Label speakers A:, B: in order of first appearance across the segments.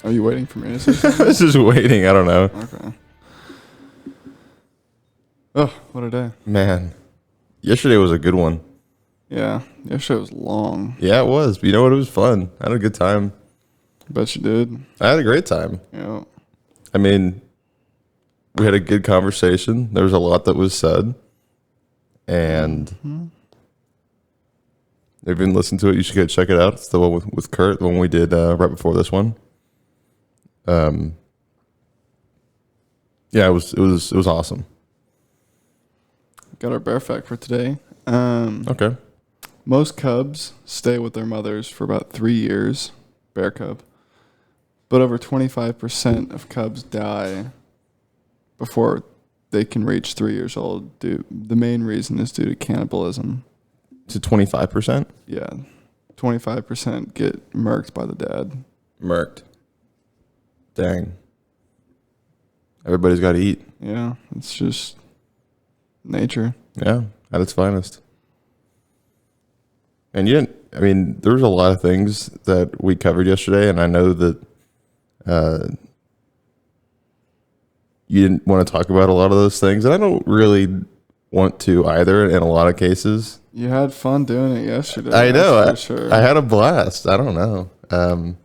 A: Are you waiting for me to say
B: I
A: something?
B: was just waiting. I don't know.
A: Okay. Oh, what a day.
B: Man, yesterday was a good one.
A: Yeah, yesterday was long.
B: Yeah, it was. But you know what? It was fun. I had a good time.
A: Bet you did.
B: I had a great time.
A: Yeah.
B: I mean, we had a good conversation. There was a lot that was said. And if you didn't listen to it, you should go check it out. It's the one with Kurt, the one we did right before this one. Yeah, it was awesome.
A: Got our bear fact for today.
B: Okay.
A: Most cubs stay with their mothers for about 3 years, bear cub. But over 25% of cubs die before they can reach 3 years old. The main reason is due to cannibalism.
B: To 25%?
A: Yeah. 25% get murked by the dad.
B: Murked. Dang. Everybody's got to eat.
A: Yeah, it's just nature.
B: Yeah, at its finest. And there was a lot of things that we covered yesterday, and I know that you didn't want to talk about a lot of those things, and I don't really want to either in a lot of cases.
A: You had fun doing it yesterday.
B: I know.
A: For sure.
B: I had a blast. I don't know. I'm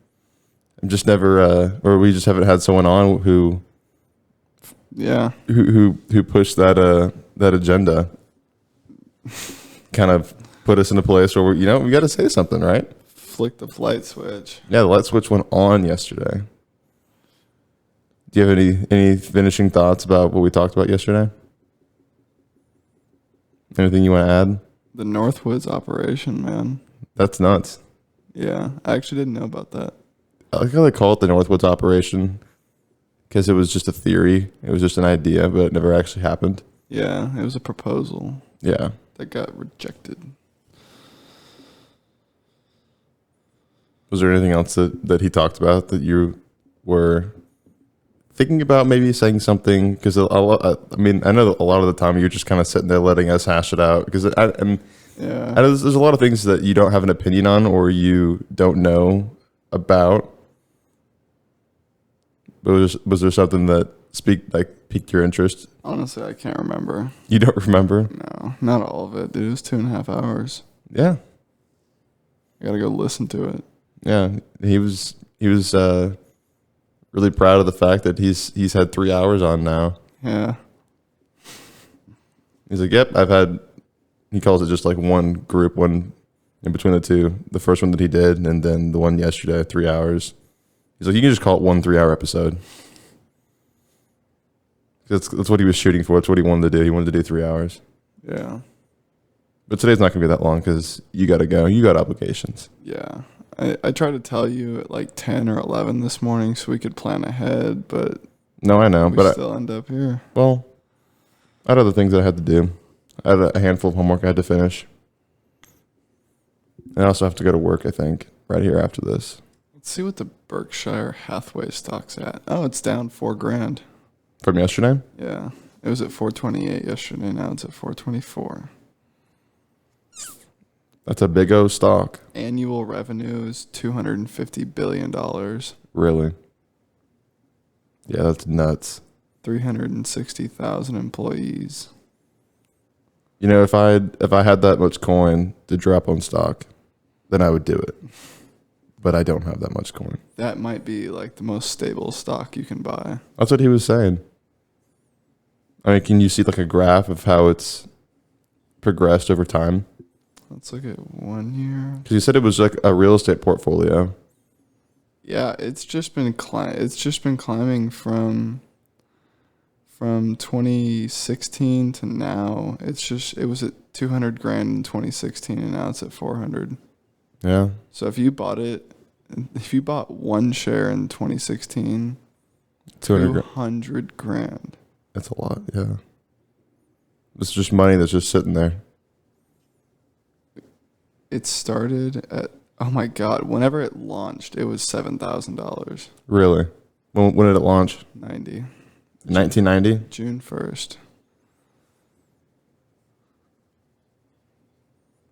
B: just never, or we just haven't had someone on who pushed that agenda. Kind of put us in a place where we got to say something, right?
A: Flick the light switch.
B: Yeah, the light switch went on yesterday. Do you have any finishing thoughts about what we talked about yesterday? Anything you want to add?
A: The Northwoods operation, man.
B: That's nuts.
A: Yeah, I actually didn't know about that.
B: I like how they call it the Northwoods operation because it was just a theory. It was just an idea, but it never actually happened.
A: Yeah, it was a proposal.
B: Yeah.
A: That got rejected.
B: Was there anything else that he talked about that you were thinking about maybe saying something? Because I know that a lot of the time you're just kind of sitting there letting us hash it out. Because there's a lot of things that you don't have an opinion on or you don't know about. But was there something that piqued your interest?
A: Honestly, I can't remember.
B: You don't remember?
A: No, not all of it, dude. It was 2.5 hours.
B: Yeah.
A: I gotta go listen to it.
B: Yeah, he was really proud of the fact that he's had 3 hours on now.
A: Yeah.
B: He's like, yep, he calls it just like one group, one in between the two. The first one that he did, and then the one yesterday, 3 hours. He's like, you can just call it 1 3-hour episode. That's what he was shooting for. That's what he wanted to do. He wanted to do 3 hours.
A: Yeah.
B: But today's not going to be that long because you got to go. You got obligations.
A: Yeah. I tried to tell you at like 10 or 11 this morning so we could plan ahead, but
B: no, I know.
A: we still end up here.
B: Well, I had other things that I had to do. I had a handful of homework I had to finish. And I also have to go to work, I think, right here after this.
A: Let's see what the Berkshire Hathaway stock's at. Oh, it's down $4,000.
B: From yesterday?
A: Yeah. It was at 428 yesterday. Now it's at 424.
B: That's a big O stock.
A: Annual revenue is $250 billion.
B: Really? Yeah, that's nuts.
A: 360,000 employees.
B: You know, if I had that much coin to drop on stock, then I would do it. But I don't have that much coin.
A: That might be like the most stable stock you can buy.
B: That's what he was saying. I mean, can you see like a graph of how it's progressed over time?
A: Let's look at 1 year.
B: Because you said it was like a real estate portfolio.
A: Yeah, it's just been climbing from 2016 to now. It was at 200 grand in 2016 and now it's at 400.
B: Yeah.
A: So if you bought one share in 2016, 200 grand.
B: That's a lot, yeah. It's just money that's just sitting there.
A: It started at, oh my God, whenever it launched, it was $7,000.
B: Really? When did it launch? 1990?
A: June 1st.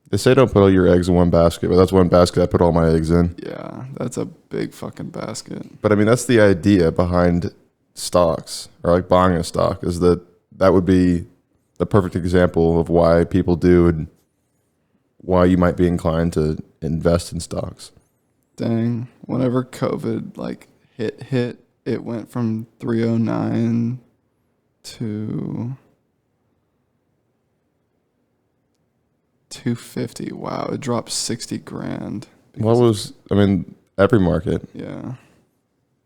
B: They say don't put all your eggs in one basket, but that's one basket I put all my eggs in.
A: Yeah, that's a big fucking basket.
B: But I mean, that's the idea behind stocks, or like buying a stock, is that would be the perfect example of why people do and why you might be inclined to invest in stocks.
A: Dang, whenever COVID like hit, it went from 309 to 250. Wow, it dropped 60 grand.
B: Every market,
A: Yeah.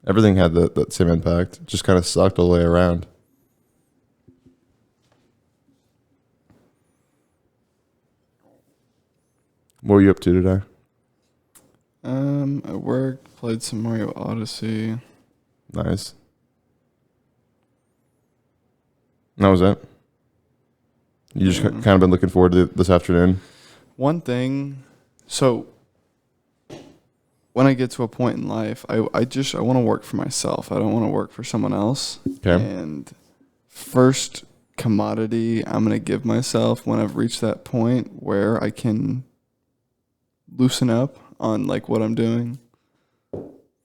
B: everything had that same impact. It just kind of sucked all the way around. What were you up to today?
A: At work, played some Mario Odyssey.
B: Nice. That was it. You just kind of been looking forward to this afternoon.
A: One thing, so when I get to a point in life, I want to work for myself. I don't want to work for someone else.
B: Okay.
A: And first commodity I'm going to give myself when I've reached that point where I can loosen up on like what I'm doing.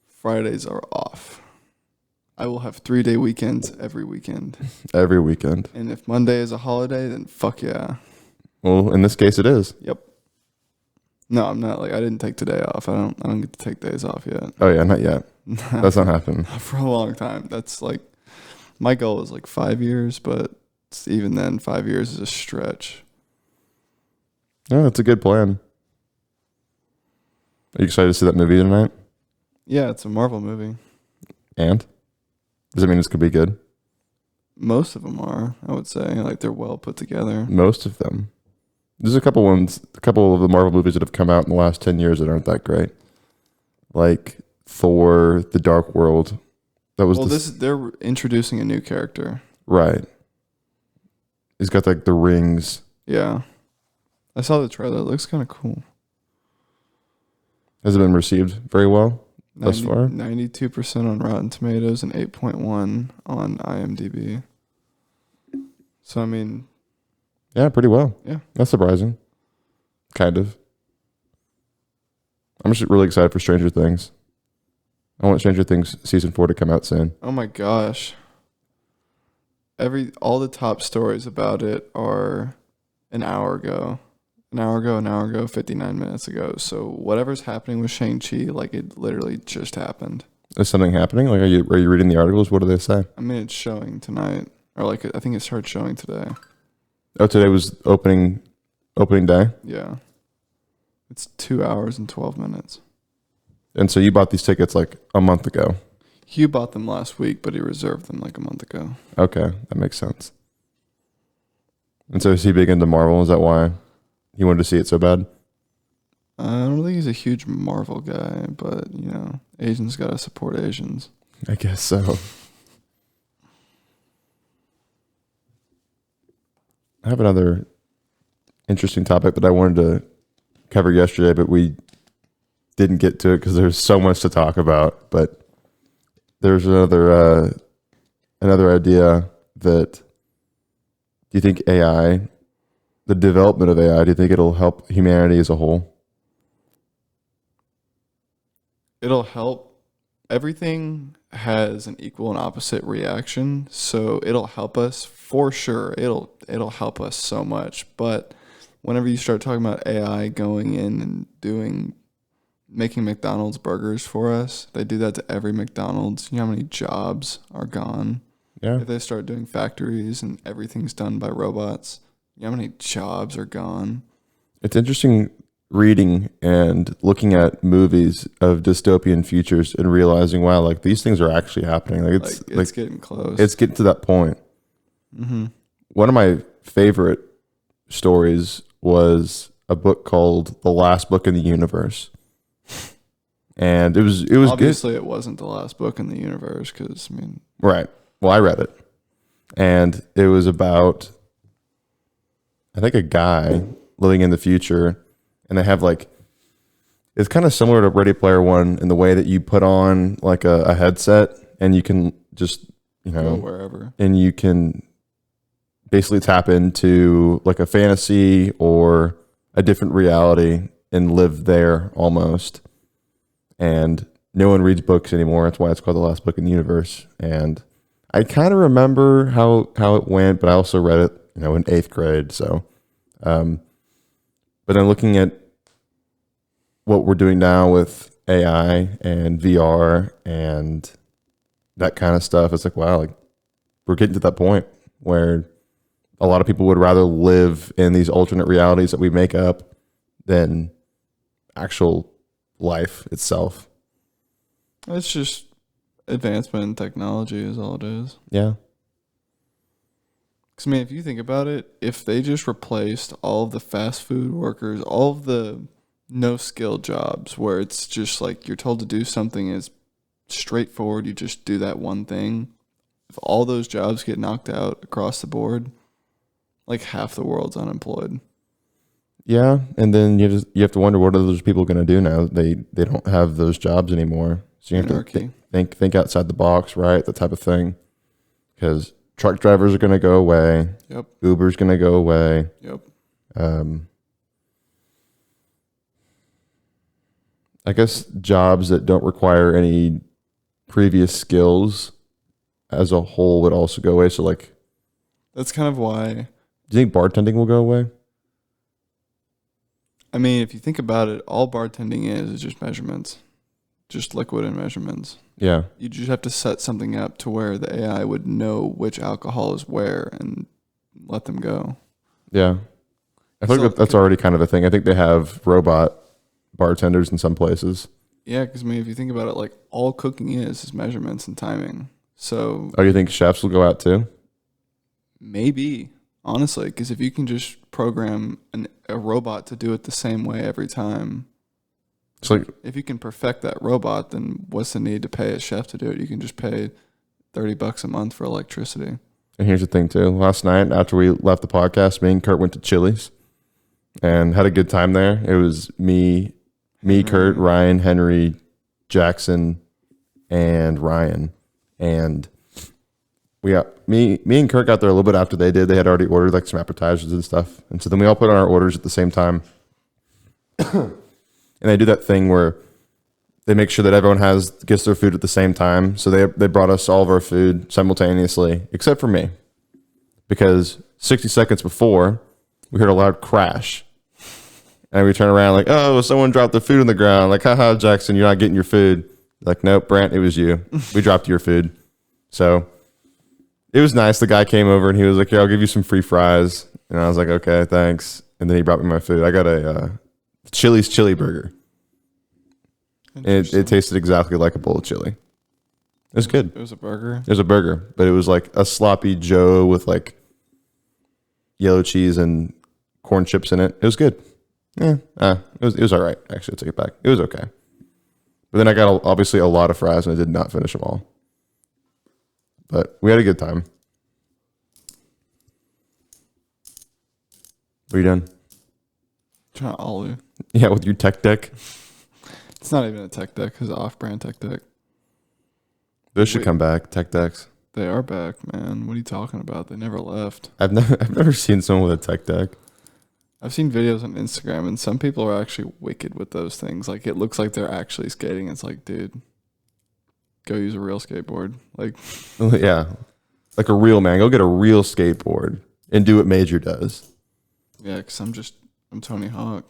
A: Fridays are off. I will have 3-day weekends every weekend.
B: Every weekend.
A: And if Monday is a holiday, then fuck yeah.
B: Well, in this case, it is.
A: Yep. No, I'm not. Like, I didn't take today off. I don't get to take days off yet.
B: Oh yeah, not yet. That's not happening.
A: For a long time. That's like my goal is like 5 years, but even then, 5 years is a stretch.
B: Yeah, that's a good plan. Are you excited to see that movie tonight?
A: Yeah, it's a Marvel movie.
B: And does it mean it's gonna be good?
A: Most of them are, I would say. Like, they're well put together.
B: Most of them. There's a couple of the Marvel movies that have come out in the last 10 years that aren't that great. Like Thor: The Dark World. That was
A: they're introducing a new character.
B: Right. He's got like the rings.
A: Yeah. I saw the trailer. It looks kind of cool.
B: Has it been received very well thus far?
A: 92% on Rotten Tomatoes and 8.1 on IMDb. So, I mean...
B: Yeah, pretty well.
A: Yeah.
B: That's surprising. Kind of. I'm just really excited for Stranger Things. I want Stranger Things season 4 to come out soon.
A: Oh my gosh. All the top stories about it are an hour ago, 59 minutes ago. So whatever's happening with Shang-Chi, like, it literally just happened.
B: Is something happening? Like, are you reading the articles? What do they say?
A: I mean, it's showing tonight, or like I think it started showing today.
B: Oh, today was opening day?
A: Yeah. It's 2 hours and 12 minutes.
B: And so you bought these tickets like a month ago.
A: Hugh bought them last week, but he reserved them like a month ago.
B: Okay, that makes sense. And so is he big into Marvel? Is that why he wanted to see it so bad?
A: I don't think he's a huge Marvel guy, but, you know, Asians gotta support Asians.
B: I guess so. I have another interesting topic that I wanted to cover yesterday, but we didn't get to it because there's so much to talk about. But there's another idea that, do you think AI, the development of AI, do you think it'll help humanity as a whole?
A: It'll help. Everything has an equal and opposite reaction, so it'll help us for sure. It'll help us so much. But whenever you start talking about AI going in and making McDonald's burgers for us, they do that to every McDonald's. You know how many jobs are gone?
B: Yeah.
A: If they start doing factories and everything's done by robots, you know how many jobs are gone?
B: It's interesting reading and looking at movies of dystopian futures and realizing, wow, like these things are actually happening. Like
A: it's getting close.
B: It's getting to that point.
A: Mm-hmm.
B: One of my favorite stories was a book called The Last Book in the Universe. And it was
A: Obviously
B: good.
A: It wasn't the last book in the universe because, I mean...
B: Right. Well, I read it. And it was about, I think, a guy living in the future. And they have like, it's kind of similar to Ready Player One in the way that you put on like a headset and you can just,
A: go wherever.
B: And you can basically tap into like a fantasy or a different reality and live there almost. And no one reads books anymore. That's why it's called The Last Book in the Universe. And I kind of remember how it went, but I also read it, in 8th grade. So, but then looking at what we're doing now with AI and VR and that kind of stuff, it's like, wow, like we're getting to that point where a lot of people would rather live in these alternate realities that we make up than actual life itself.
A: It's just advancement in technology is all it is.
B: Yeah.
A: Because, if you think about it, if they just replaced all of the fast food workers, all of the no-skill jobs where it's just like you're told to do something is straightforward, you just do that one thing. If all those jobs get knocked out across the board, like half the world's unemployed.
B: Yeah, and then you have to wonder, what are those people going to do now? They don't have those jobs anymore. So you have to think outside the box, right? That type of thing. Because truck drivers are going to go away.
A: Yep.
B: Uber's going to go away.
A: Yep.
B: I guess jobs that don't require any previous skills as a whole would also go away. So like,
A: that's kind of why.
B: Do you think bartending will go away?
A: If you think about it, all bartending is just measurements, just liquid and measurements.
B: Yeah.
A: You just have to set something up to where the AI would know which alcohol is where and let them go.
B: Yeah. I feel like that's already kind of a thing. I think they have robot bartenders in some places.
A: Yeah, because if you think about it, like all cooking is measurements and timing. So.
B: Oh, you think chefs will go out too?
A: Maybe, honestly, because if you can just program a robot to do it the same way every time,
B: it's like,
A: if you can perfect that robot, then what's the need to pay a chef to do it? You can just pay $30 a month for electricity.
B: And here's the thing too. Last night after we left the podcast, me and Kurt went to Chili's and had a good time there. It was me, Kurt, Ryan, Henry, Jackson, and Ryan. And we got me and Kurt got there a little bit after they did. They had already ordered like some appetizers and stuff. And so then we all put on our orders at the same time. And they do that thing where they make sure that everyone gets their food at the same time. So they brought us all of our food simultaneously, except for me. Because 60 seconds before, we heard a loud crash. And we turn around like, oh, someone dropped their food on the ground. Like, haha, Jackson, you're not getting your food. Like, nope, Brandt, it was you. We dropped your food. So it was nice. The guy came over and he was like, yeah, I'll give you some free fries. And I was like, okay, thanks. And then he brought me my food. I got a Chili's chili burger. It tasted exactly like a bowl of chili. It was good.
A: It was a burger? It
B: was a burger, but it was like a sloppy Joe with like yellow cheese and corn chips in it. It was good. Yeah, it was all right. Actually, I'll take it back. It was okay. But then I got obviously a lot of fries and I did not finish them all. But we had a good time. What are you doing?
A: Trying to ollie.
B: Yeah, with your tech deck.
A: It's not even a tech deck. It's an off-brand tech deck.
B: Those should come back, tech decks.
A: They are back, man. What are you talking about? They never left.
B: I've never seen someone with a tech deck.
A: I've seen videos on Instagram, and some people are actually wicked with those things. Like, it looks like they're actually skating. It's like, dude, go use a real skateboard. Like,
B: yeah, like a real man. Go get a real skateboard and do what Major does.
A: Yeah, because I'm Tony Hawk.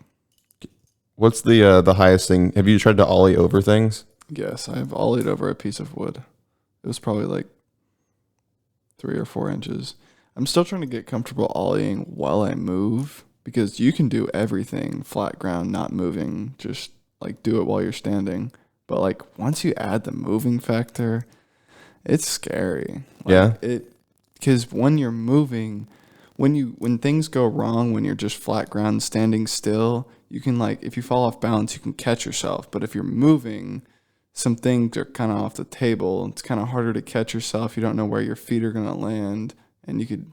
B: What's the highest thing? Have you tried to ollie over things?
A: Yes, I have ollied over a piece of wood. It was probably like 3 or 4 inches. I'm still trying to get comfortable ollieing while I move, because you can do everything flat ground, not moving, just like do it while you're standing. But like once you add the moving factor, it's scary. Like,
B: yeah.
A: Because when you're moving, when things go wrong, when you're just flat ground standing still, you can, like, if you fall off balance, you can catch yourself. But if you're moving, some things are kind of off the table. It's kind of harder to catch yourself. You don't know where your feet are going to land. And you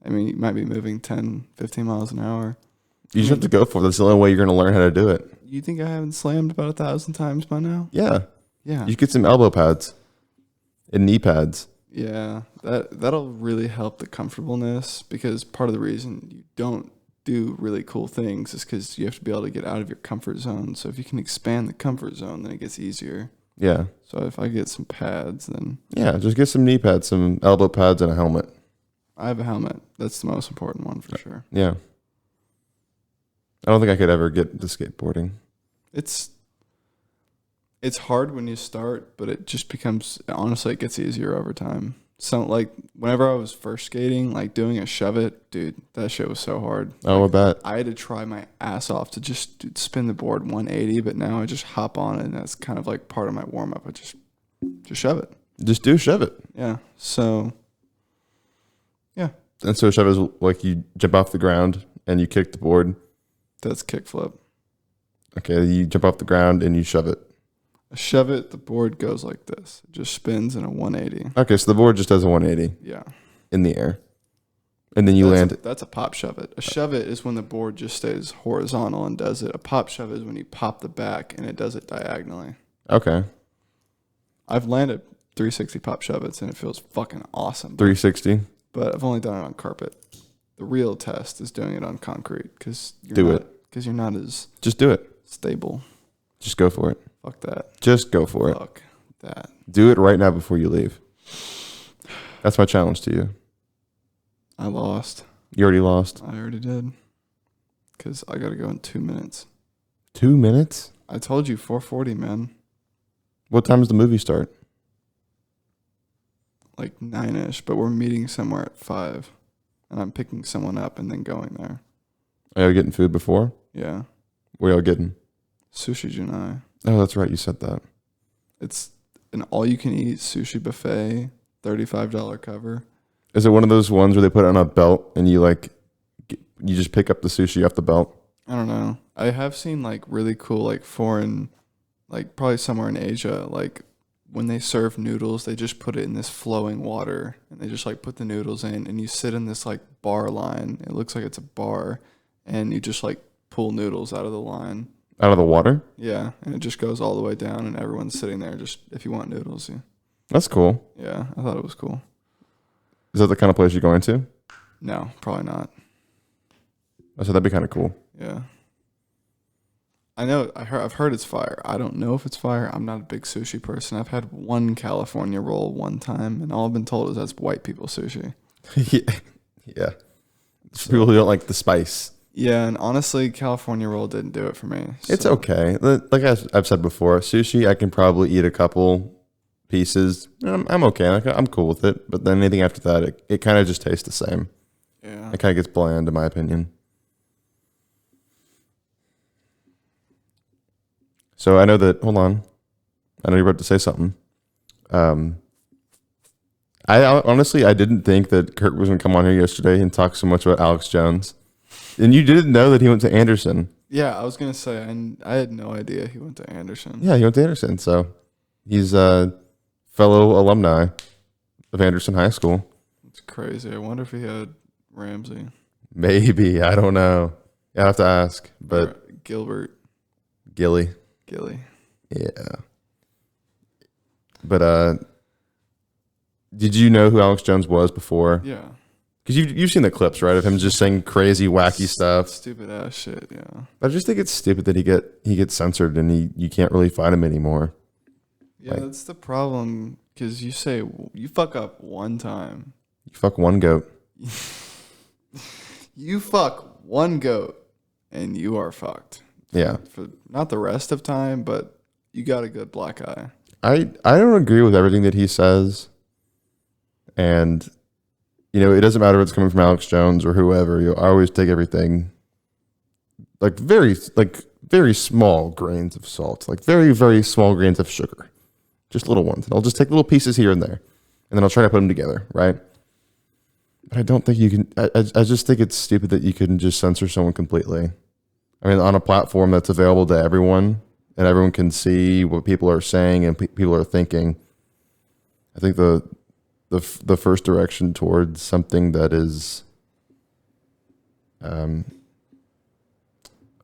A: might be moving 10, 15 miles an hour.
B: You just have to go for it. That's the only way you're going to learn how to do it.
A: You think I haven't slammed about 1,000 times by now?
B: Yeah.
A: Yeah.
B: You get some elbow pads and knee pads.
A: Yeah. That'll really help the comfortableness, because part of the reason you don't do really cool things is because you have to be able to get out of your comfort zone. So if you can expand the comfort zone, then it gets easier.
B: Yeah.
A: So if I get some pads, then
B: Yeah, just get some knee pads, some elbow pads, and a helmet.
A: I have a helmet. That's the most important one for sure.
B: Yeah. I don't think I could ever get into skateboarding.
A: It's hard when you start, but it just becomes, honestly, it gets easier over time. So like whenever I was first skating, like doing a shove it, dude, that shit was so hard.
B: Oh,
A: like,
B: I bet.
A: I had to try my ass off to just spin the board 180, but now I just hop on it, and that's kind of like part of my warm up. I just shove it.
B: Just shove it.
A: Yeah. So yeah,
B: And so shove is like you jump off the ground and you kick the board.
A: that's kickflip.
B: Okay, you jump off the ground and you shove it.
A: I shove it, the board goes like this. It just spins in a 180.
B: Okay, so the board just does a 180
A: Yeah.
B: in the air. And then you land.
A: That's a pop shove it. A shove it is when the board just stays horizontal and does it. A pop shove is when you pop the back and it does it diagonally.
B: Okay.
A: I've landed 360 pop shove it's and it feels fucking awesome.
B: 360.
A: But I've only done it on carpet. The real test is doing it on concrete because you're not as
B: Just do it.
A: stable.
B: Just go for it.
A: Fuck that.
B: Just go for it.
A: Fuck that.
B: Do it right now before you leave. That's my challenge to you.
A: I lost.
B: You already lost.
A: I already did. Because I got to go in 2 minutes.
B: 2 minutes?
A: I told you 4:40, man.
B: What time does the movie start?
A: Like 9-ish, but we're meeting somewhere at 5. And I'm picking someone up and then going there.
B: Are you getting food before?
A: Yeah.
B: What are y'all getting?
A: Sushi Junai.
B: Oh, that's right. You said that.
A: It's an all-you-can-eat sushi buffet, $35 cover.
B: Is it one of those ones where they put it on a belt and you you just pick up the sushi off the belt?
A: I don't know. I have seen like really cool like foreign, like probably somewhere in Asia, like when they serve noodles, they just put it in this flowing water and they just like put the noodles in and you sit in this like bar line. It looks like it's a bar and you just like pull noodles out of the line.
B: Out of the water?
A: Yeah, and it just goes all the way down and everyone's sitting there just if you want noodles. Yeah,
B: That's cool.
A: yeah, I thought it was cool.
B: Is that the kind of place you're going to?
A: No, probably not.
B: I said that'd be kind of cool.
A: Yeah. I know. I've heard it's fire. I don't know if it's fire. I'm not a big sushi person. I've had one California roll one time, and all I've been told is that's white people sushi.
B: Yeah. So, people who don't like the spice.
A: Yeah, and honestly, California roll didn't do it for me.
B: It's okay. Like I've said before, sushi, I can probably eat a couple pieces. I'm okay. Like, I'm cool with it. But then anything after that, it kind of just tastes the same.
A: Yeah.
B: It kind of gets bland, in my opinion. So I know that. Hold on. I know you're about to say something. I honestly, I didn't think that Kurt was going to come on here yesterday and talk so much about Alex Jones. And you didn't know that he went to Anderson.
A: Yeah, I was gonna say, I had no idea he went to Anderson.
B: Yeah, he went to Anderson. So he's a fellow alumni of Anderson High School.
A: It's crazy. I wonder if he had Ramsey.
B: Maybe. I don't know. I have to ask. But
A: Or Gilbert.
B: Gilly. Yeah. But did you know who Alex Jones was before?
A: Yeah.
B: Because you've seen the clips, right, of him just saying crazy, wacky stuff.
A: Stupid ass shit, yeah.
B: I just think it's stupid that he gets censored and you can't really find him anymore.
A: Yeah, that's the problem. Because you fuck up one time.
B: You fuck one goat.
A: You fuck one goat, and you are fucked.
B: Yeah.
A: For not the rest of time, but you got a good black eye.
B: I don't agree with everything that he says. And, it doesn't matter if it's coming from Alex Jones or whoever. I always take everything like very small grains of salt, like very, very small grains of sugar, just little ones. I'll just take little pieces here and there, and then I'll try to put them together, right? But I don't think you can. I just think it's stupid that you can just censor someone completely. I mean, on a platform that's available to everyone, and everyone can see what people are saying and people are thinking. I think the first direction towards something that is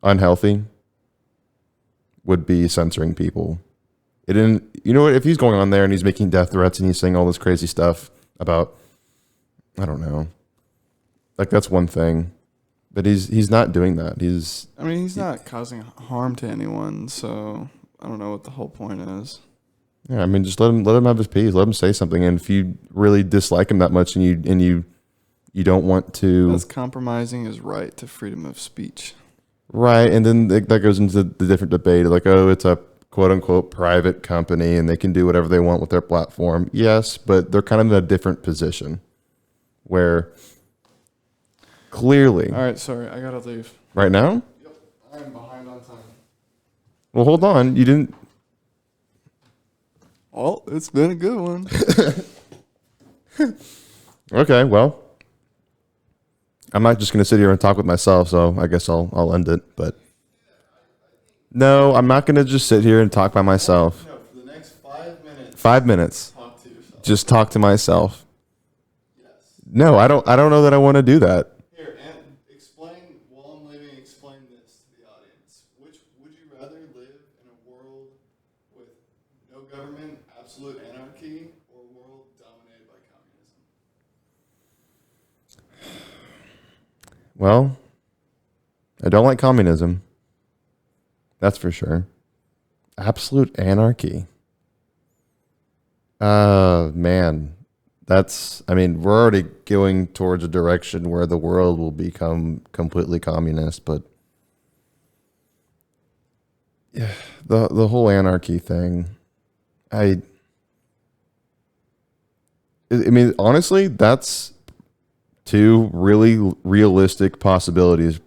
B: unhealthy would be censoring people. It didn't. You know what? If he's going on there and he's making death threats and he's saying all this crazy stuff about, I don't know, like that's one thing. But he's not doing that. He's
A: not causing harm to anyone, so I don't know what the whole point is.
B: Yeah, I mean, just let him have his piece. Let him say something. And if you really dislike him that much, and you don't want to,
A: That's compromising his right to freedom of speech.
B: right? And then that goes into the different debate, like, oh, it's a quote unquote private company, and they can do whatever they want with their platform. Yes, but they're kind of in a different position, where clearly,
A: All right, sorry, I gotta leave.
B: right now.
A: Yep, I'm behind on time.
B: Well, hold on. You didn't.
A: Well, it's been a good one.
B: Okay, well, I'm not just going to sit here and talk with myself, so I guess I'll end it. But no, I'm not going to just sit here and talk by myself.
A: No, for the next 5 minutes.
B: 5 minutes.
A: Talk to yourself.
B: Just talk to myself.
A: Yes.
B: No, I don't know that I want to do that.
A: Here, and while I'm leaving, explain this to the audience. Which would you rather live in a world with no government, absolute anarchy, or a world dominated by communism?
B: Well, I don't like communism. That's for sure. Absolute anarchy. Man. We're already going towards a direction where the world will become completely communist, but yeah, the whole anarchy thing, I mean, honestly, that's two really realistic possibilities,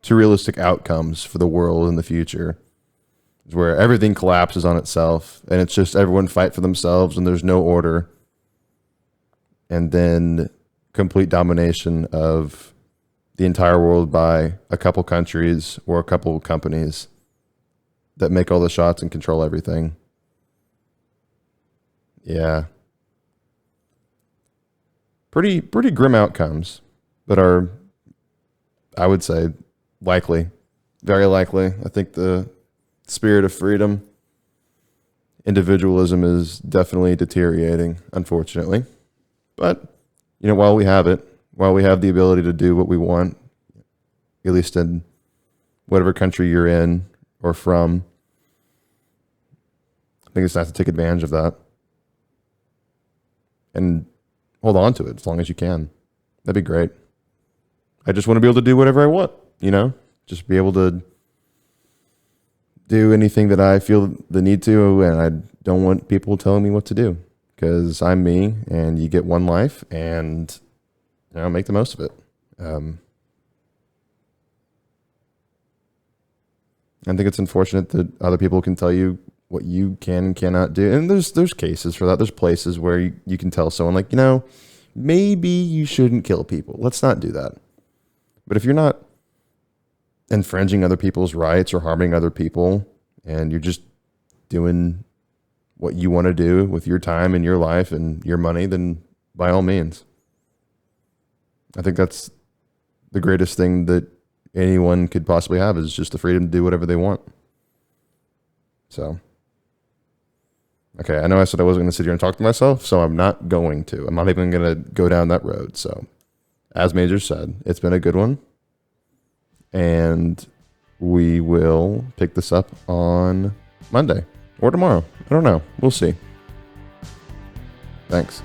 B: two realistic outcomes for the world in the future, is where everything collapses on itself and it's just everyone fight for themselves and there's no order. And then complete domination of the entire world by a couple countries or a couple companies that make all the shots and control everything. Yeah. Pretty grim outcomes, but are, I would say, likely, very likely. I think the spirit of freedom, individualism is definitely deteriorating, unfortunately. But, while we have it, while we have the ability to do what we want, at least in whatever country you're in or from, I think it's nice to take advantage of that and hold on to it as long as you can. That'd be great. I just want to be able to do whatever I want, just be able to do anything that I feel the need to, and I don't want people telling me what to do. Because I'm me, and you get one life, and make the most of it. I think it's unfortunate that other people can tell you what you can and cannot do, and there's cases for that. There's places where you can tell someone, like, maybe you shouldn't kill people. Let's not do that. But if you're not infringing other people's rights or harming other people, and you're just doing what you want to do with your time and your life and your money, then by all means. I think that's the greatest thing that anyone could possibly have, is just the freedom to do whatever they want. So, okay, I know I said I wasn't going to sit here and talk to myself, so I'm not going to. I'm not even going to go down that road. So, as Major said, it's been a good one. And we will pick this up on Monday. Or tomorrow. I don't know. We'll see. Thanks.